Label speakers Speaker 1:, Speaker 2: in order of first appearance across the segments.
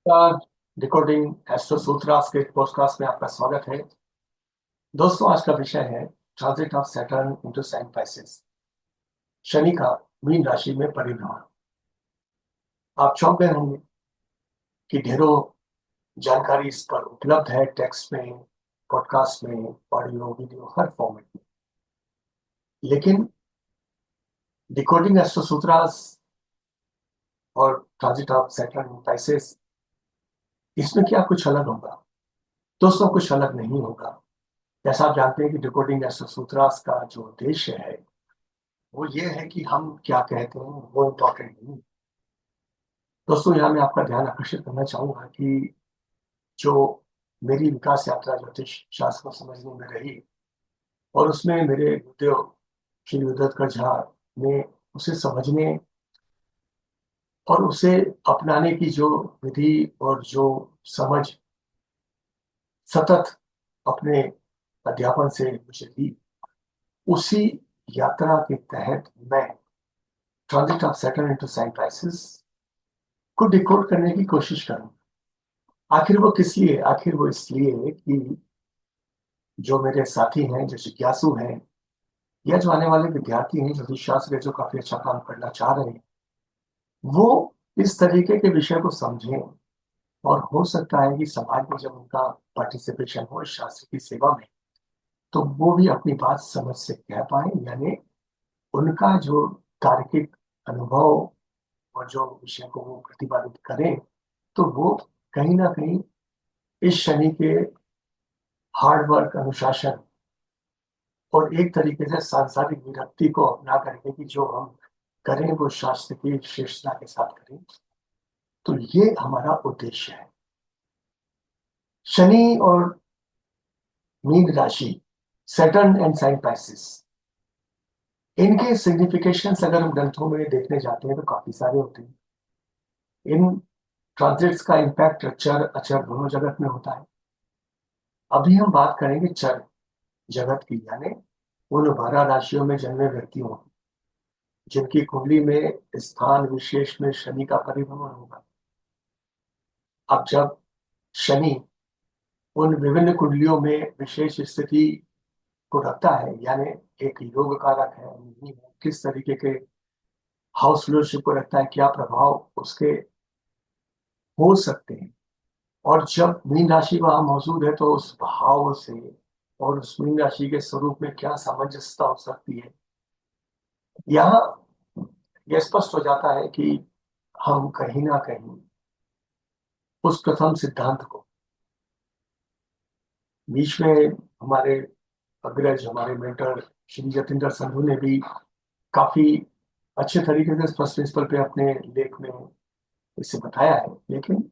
Speaker 1: नमस्कार। Decoding astro सूत्रास के podcast में आपका स्वागत है। दोस्तों, आज का विषय है transit of Saturn into sign Pisces, Shani का मीन राशि में परिभ्रमण। आप चौंक गए होंगे कि ढेरों जानकारी इस पर उपलब्ध है, टेक्स्ट में, पॉडकास्ट में, ऑडियो वीडियो हर फॉर्मेट में। लेकिन डिकोडिंग एस्ट्रो सूत्रास और transit of Saturn in Pisces, इसमें क्या कुछ अलग होगा? दोस्तों, कुछ अलग नहीं होगा। जैसा आप जानते हैं कि डिकोडिंग एस्ट्रो सूत्रास का जो उद्देश्य है वो ये है कि हम क्या कहते हैं वो इम्पोर्टेंट नहीं। दोस्तों, यहाँ मैं आपका ध्यान आकर्षित करना चाहूंगा कि जो मेरी विकास यात्रा ज्योतिष शास्त्र को समझने में रही, और उसमें मेरे गुरुदेव श्री उदयकर झा ने उसे समझने और उसे अपनाने की जो विधि और जो समझ सतत अपने अध्यापन से मुझे दी, उसी यात्रा के तहत मैं transit of Saturn into sign rises को डिकोड करने की कोशिश करूं। आखिर वो किस लिए? आखिर वो इसलिए कि जो मेरे साथी हैं, जो जिज्ञासु हैं, या जो आने वाले विद्यार्थी हैं ज्योतिष शास्त्र के, जो काफी अच्छा काम करना चाह रहे हैं, वो इस तरीके के विषय को समझें। और हो सकता है कि समाज में जब उनका पार्टिसिपेशन हो इस शास्त्र की सेवा में, तो वो भी अपनी बात समझ से कह पाए, यानी उनका जो तार्किक अनुभव और जो विषय को वो प्रतिपादित करें, तो वो कहीं ना कहीं इस शनि के हार्ड वर्क, अनुशासन और एक तरीके से सांसारिक विरक्ति को अपना करके कि जो हम करें वो शास्त्र की श्रेष्ठता के साथ करें। तो ये हमारा उद्देश्य है। शनि और मीन राशि, सैटर्न एंड साइन पाइसेस, इनके सिग्निफिकेशंस अगर हम ग्रंथों में देखने जाते हैं तो काफी सारे होते हैं। इन ट्रांजिट्स का इम्पैक्ट चर अचर दोनों जगत में होता है। अभी हम बात करेंगे चर जगत की, यानी उन 12 राशियों में जन्मे व्यक्तियों की, जिनकी कुंडली में स्थान विशेष में शनि का परिभ्रमण होगा। अब जब शनि उन विभिन्न कुंडलियों में विशेष स्थिति को रखता है, यानी एक योग कारक है नहीं है, किस तरीके के हाउस लॉर्डशिप को रखता है, क्या प्रभाव उसके हो सकते हैं, और जब मीन राशि वहां मौजूद है तो उस भाव से और उस मीन राशि के स्वरूप में क्या सामंजस्यता हो सकती है, यहाँ यह स्पष्ट हो जाता है कि हम कहीं ना कहीं उस प्रथम सिद्धांत को, बीच में हमारे अग्रज, हमारे मेंटर श्री जतिंदर संधू ने भी काफी अच्छे तरीके से फर्स्ट प्रिंसिपल पे अपने लेख में इसे बताया है। लेकिन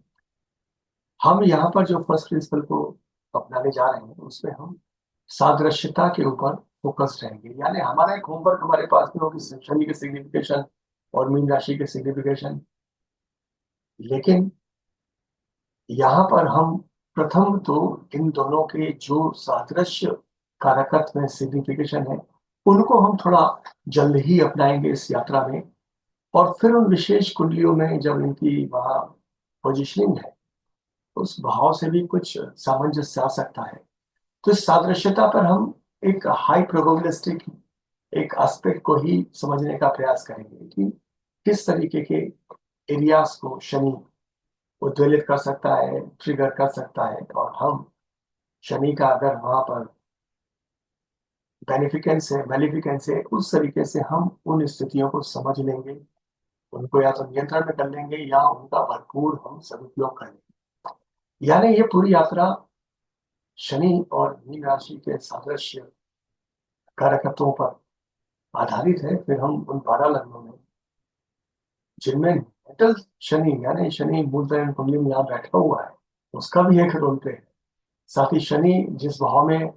Speaker 1: हम यहाँ पर जो फर्स्ट प्रिंसिपल को अपनाने जा रहे हैं उसमें हम सादृश्यता के ऊपर फोकस रहेंगे, यानी हमारा एक होमवर्क हमारे पास में होगी शनि के सिग्निफिकेशन और मीन राशि के सिग्निफिकेशन। लेकिन यहाँ पर हम प्रथम तो इन दोनों के जो सादृश्य कारकत्व में सिग्निफिकेशन है, उनको हम थोड़ा जल्द ही अपनाएंगे इस यात्रा में। और फिर उन विशेष कुंडलियों में जब इनकी वहाँ पोजिशनिंग है, उस भाव से भी कुछ सामंजस्य आ सकता है। तो इस सादृश्यता पर हम एक हाई प्रोबेबिलिस्टिक एक एस्पेक्ट को ही समझने का प्रयास करेंगे कि किस तरीके के एरियाज को शनि उद्वेलित कर सकता है, ट्रिगर कर सकता है, और हम शनि का अगर वहां पर बेनिफिकेंस है, मेलिफिकेंस है, उस तरीके से हम उन स्थितियों को समझ लेंगे, उनको या तो नियंत्रण में कर लेंगे या उनका भरपूर हम सदुपयोग कर लेंगे। यानी ये पूरी यात्रा शनि और मीन राशि के सादृश्य कारकत्वों पर आधारित है। फिर हम उन 12 लग्नों में, जिनमें मेटल शनि, यानी शनि मूलतः कुंडली में यहाँ बैठा हुआ है, उसका भी एक रोल पे है। साथ ही शनि जिस भाव में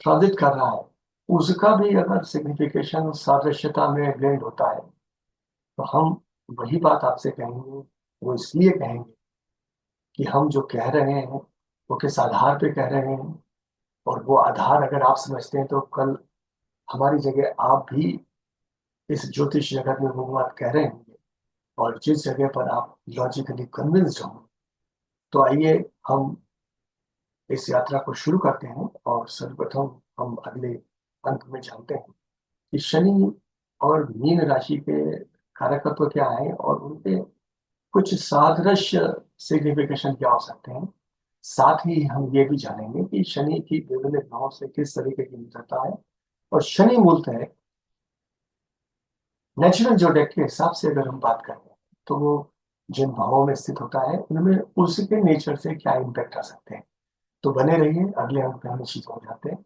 Speaker 1: ट्रांजिट कर रहा है, उसका भी अगर सिग्निफिकेशन सादृश्यता में ब्लेंड होता है, तो हम वही बात आपसे कहेंगे। वो इसलिए कहेंगे कि हम जो कह रहे हैं वो किस आधार पे कह रहे हैं, और वो आधार अगर आप समझते हैं तो कल हमारी जगह आप भी इस ज्योतिष जगत में वो बात कह रहे होंगे। और जिस जगह पर आप लॉजिकली कन्विंस्ड हों, तो आइए हम इस यात्रा को शुरू करते हैं और सर्वप्रथम हम अगले अंक में जानते हैं कि शनि और मीन राशि के कारकत्व क्या है और उनके कुछ सादृश्य सिग्निफिकेशन क्या हो सकते हैं। साथ ही हम ये भी जानेंगे कि शनि की विभिन्न ग्रहों से किस तरीके की मित्रता है। और शनि मूलतः नेचुरल जोडेक के हिसाब से अगर हम बात करें तो वो जिन भावों में स्थित होता है उनमें उसके नेचर से क्या इम्पैक्ट आ सकते हैं। तो बने रहिए, अगले अंक में हम इस चीज को जाते हैं।